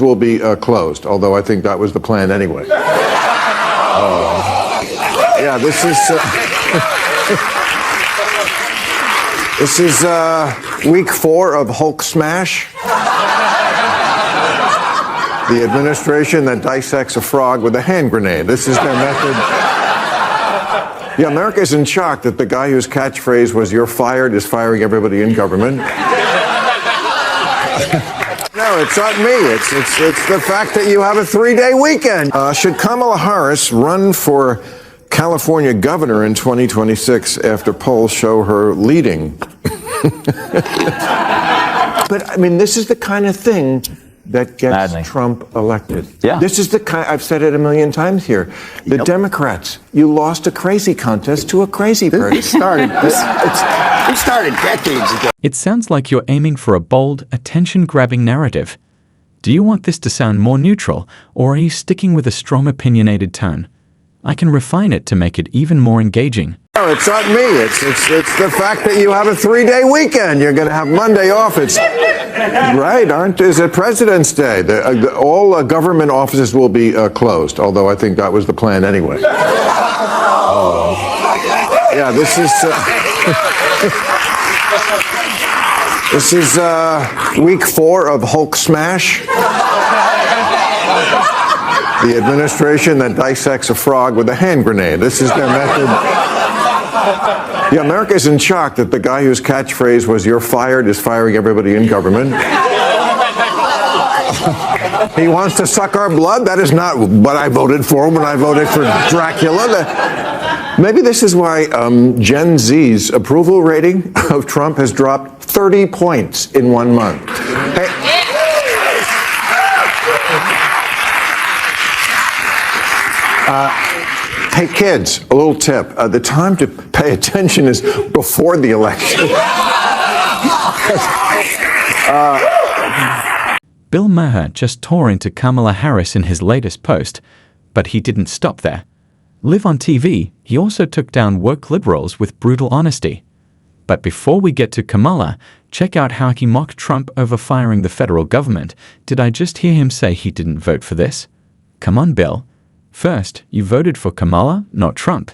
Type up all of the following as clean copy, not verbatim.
will be closed, although I think that was the plan anyway. Yeah, this is week 4 of Hulk Smash. The administration that dissects a frog with a hand grenade. This is their method. Yeah, America's in shock that the guy whose catchphrase was "you're fired" is firing everybody in government. No, it's not me. It's the fact that you have a 3-day weekend. Should Kamala Harris run for California governor in 2026 after polls show her leading? But, I mean, this is the kind of thing that gets Trump elected. Yeah. This is the kind, I've said it a million times here. The Democrats, you lost a crazy contest to a crazy person. It started decades ago. It sounds like you're aiming for a bold, attention-grabbing narrative. Do you want this to sound more neutral, or are you sticking with a strong opinionated tone? I can refine it to make it even more engaging. No, it's not me. It's the fact that you have a 3-day weekend. You're going to have Monday off. It's right, is it President's Day? All government offices will be closed, although I think that was the plan anyway. Yeah, this is week 4 of Hulk Smash. The administration that dissects a frog with a hand grenade. This is their method. Yeah, America's in shock that the guy whose catchphrase was "you're fired" is firing everybody in government. He wants to suck our blood. That is not what I voted for when I voted for Dracula. Maybe this is why Gen Z's approval rating of Trump has dropped 30 points in 1 month. Hey kids, a little tip. The time to pay attention is before the election. Bill Maher just tore into Kamala Harris in his latest post, but he didn't stop there. Live on TV, he also took down woke liberals with brutal honesty. But before we get to Kamala, check out how he mocked Trump over firing the federal government. Did I just hear him say he didn't vote for this? Come on, Bill. First, you voted for Kamala, not Trump.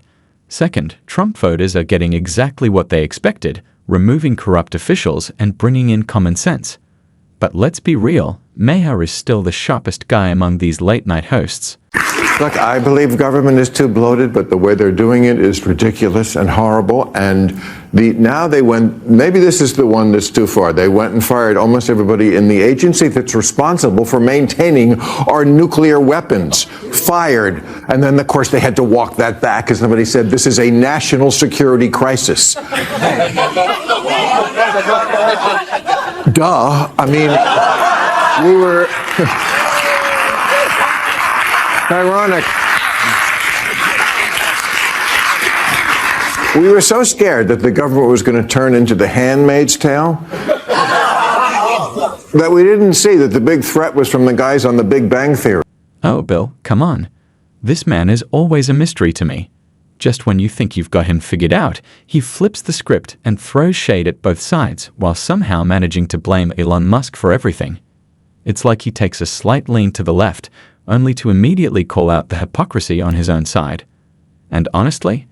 Second, Trump voters are getting exactly what they expected, removing corrupt officials and bringing in common sense. But let's be real, Maher is still the sharpest guy among these late-night hosts. Look, I believe government is too bloated, but the way they're doing it is ridiculous and horrible. And now they went, maybe this is the one that's too far. They went and fired almost everybody in the agency that's responsible for maintaining our nuclear weapons. Fired. And then, of course, they had to walk that back because somebody said this is a national security crisis. Duh. I mean, we were... Ironic. We were so scared that the government was going to turn into The Handmaid's Tale that we didn't see that the big threat was from the guys on The Big Bang Theory. Oh, Bill, come on. This man is always a mystery to me. Just when you think you've got him figured out, he flips the script and throws shade at both sides while somehow managing to blame Elon Musk for everything. It's like he takes a slight lean to the left, only to immediately call out the hypocrisy on his own side. And honestly,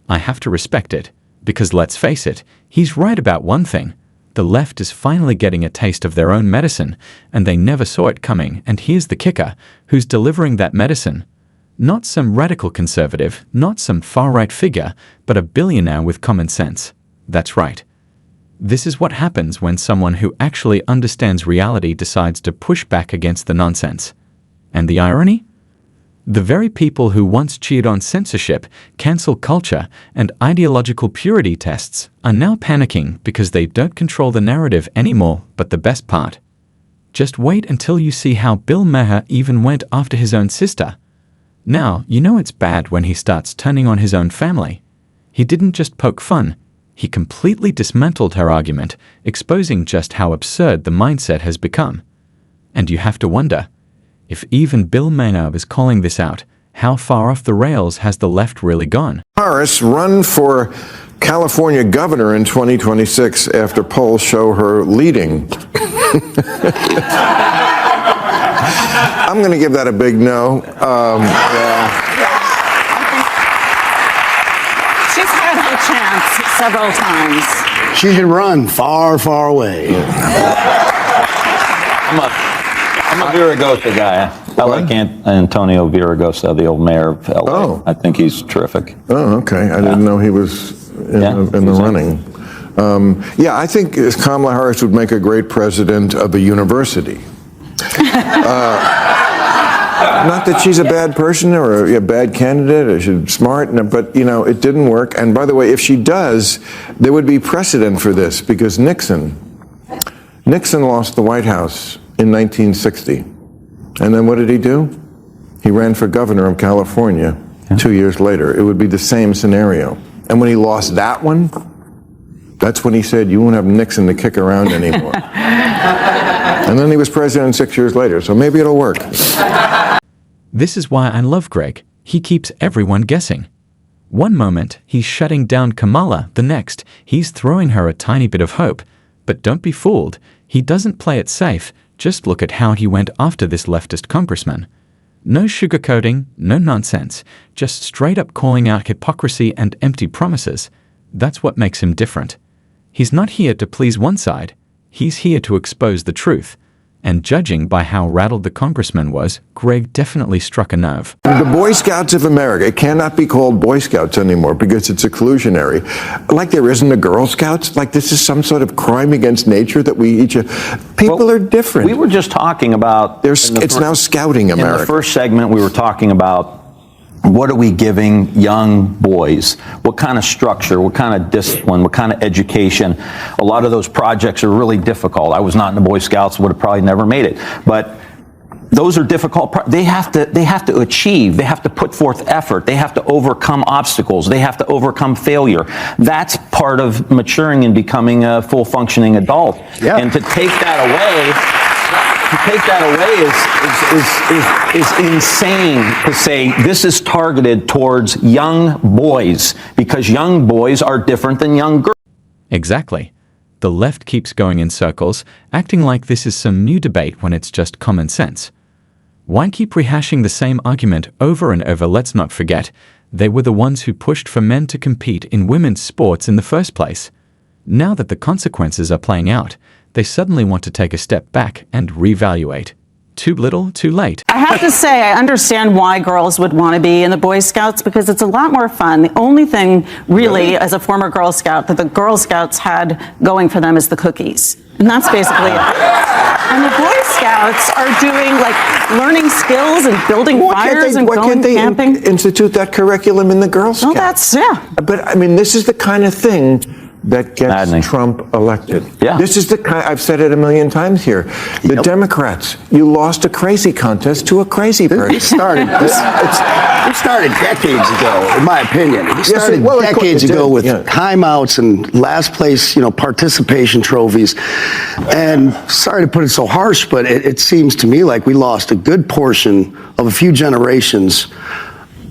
I have to respect it, because let's face it, he's right about one thing. The left is finally getting a taste of their own medicine, and they never saw it coming, and here's the kicker, who's delivering that medicine? Not some radical conservative, not some far-right figure, but a billionaire with common sense. That's right. This is what happens when someone who actually understands reality decides to push back against the nonsense. And the irony? The very people who once cheered on censorship, cancel culture, and ideological purity tests are now panicking because they don't control the narrative anymore. But the best part? Just wait until you see how Bill Maher even went after his own sister. Now, you know it's bad when he starts turning on his own family. He didn't just poke fun. He completely dismantled her argument, exposing just how absurd the mindset has become. And you have to wonder, if even Bill Maher is calling this out, how far off the rails has the left really gone? Harris run for California governor in 2026 after polls show her leading. I'm going to give that a big no. She's had her chance several times. She should run far, far away. I'm a Viragosa guy. I like Antonio Viragosa, the old mayor of LA. Oh. I think he's terrific. Oh, okay. I didn't know he was in the running. I think Kamala Harris would make a great president of a university. Not that she's a bad person or a bad candidate or she's smart, but, it didn't work. And by the way, if she does, there would be precedent for this because Nixon lost the White House in 1960. And then what did he do? He ran for governor of California 2 years later. It would be the same scenario. And when he lost that one, that's when he said, you won't have Nixon to kick around anymore. And then he was president 6 years later, so maybe it'll work. This is why I love Greg. He keeps everyone guessing. One moment, he's shutting down Kamala. The next, he's throwing her a tiny bit of hope. But don't be fooled. He doesn't play it safe. Just look at how he went after this leftist congressman. No sugarcoating, no nonsense. Just straight up calling out hypocrisy and empty promises. That's what makes him different. He's not here to please one side. He's here to expose the truth. And judging by how rattled the congressman was, Greg definitely struck a nerve. The Boy Scouts of America, it cannot be called Boy Scouts anymore because it's exclusionary. Like there isn't a Girl Scouts, like this is some sort of crime against nature that we each... People are different. We were just talking about... It's now scouting America. In the first segment, we were talking about what are we giving young boys? What kind of structure? What kind of discipline? What kind of education? A lot of those projects are really difficult. I was not in the Boy Scouts, would have probably never made it. But those are difficult. They have to achieve. They have to put forth effort. They have to overcome obstacles. They have to overcome failure. That's part of maturing and becoming a full functioning adult. Yeah. And to take that away is insane to say this is targeted towards young boys because young boys are different than young girls. Exactly. The left keeps going in circles, acting like this is some new debate when it's just common sense. Why keep rehashing the same argument over and over? Let's not forget, they were the ones who pushed for men to compete in women's sports in the first place. Now that the consequences are playing out, they suddenly want to take a step back and reevaluate. Too little, too late. I have to say, I understand why girls would want to be in the Boy Scouts because it's a lot more fun. The only thing really, as a former Girl Scout, that the Girl Scouts had going for them is the cookies. And that's basically it. And the Boy Scouts are doing learning skills and building fires and going camping. Why can't they institute that curriculum in the Girl Scouts? But I mean, this is the kind of thing that gets Trump elected. Yeah. This is the kind, I've said it a million times here. The Democrats, you lost a crazy contest to a crazy person. It started decades ago, in my opinion. It started decades ago with timeouts and last place, participation trophies. And sorry to put it so harsh, but it seems to me like we lost a good portion of a few generations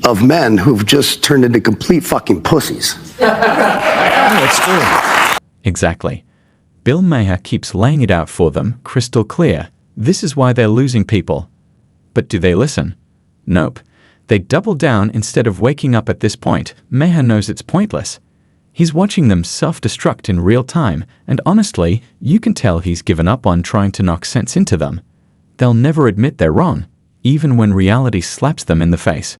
of men who've just turned into complete fucking pussies. That's true. Exactly. Bill Maher keeps laying it out for them crystal clear. This is why they're losing people. But do they listen? Nope. They double down instead of waking up at this point. Maher knows it's pointless. He's watching them self-destruct in real time, and honestly, you can tell he's given up on trying to knock sense into them. They'll never admit they're wrong, even when reality slaps them in the face.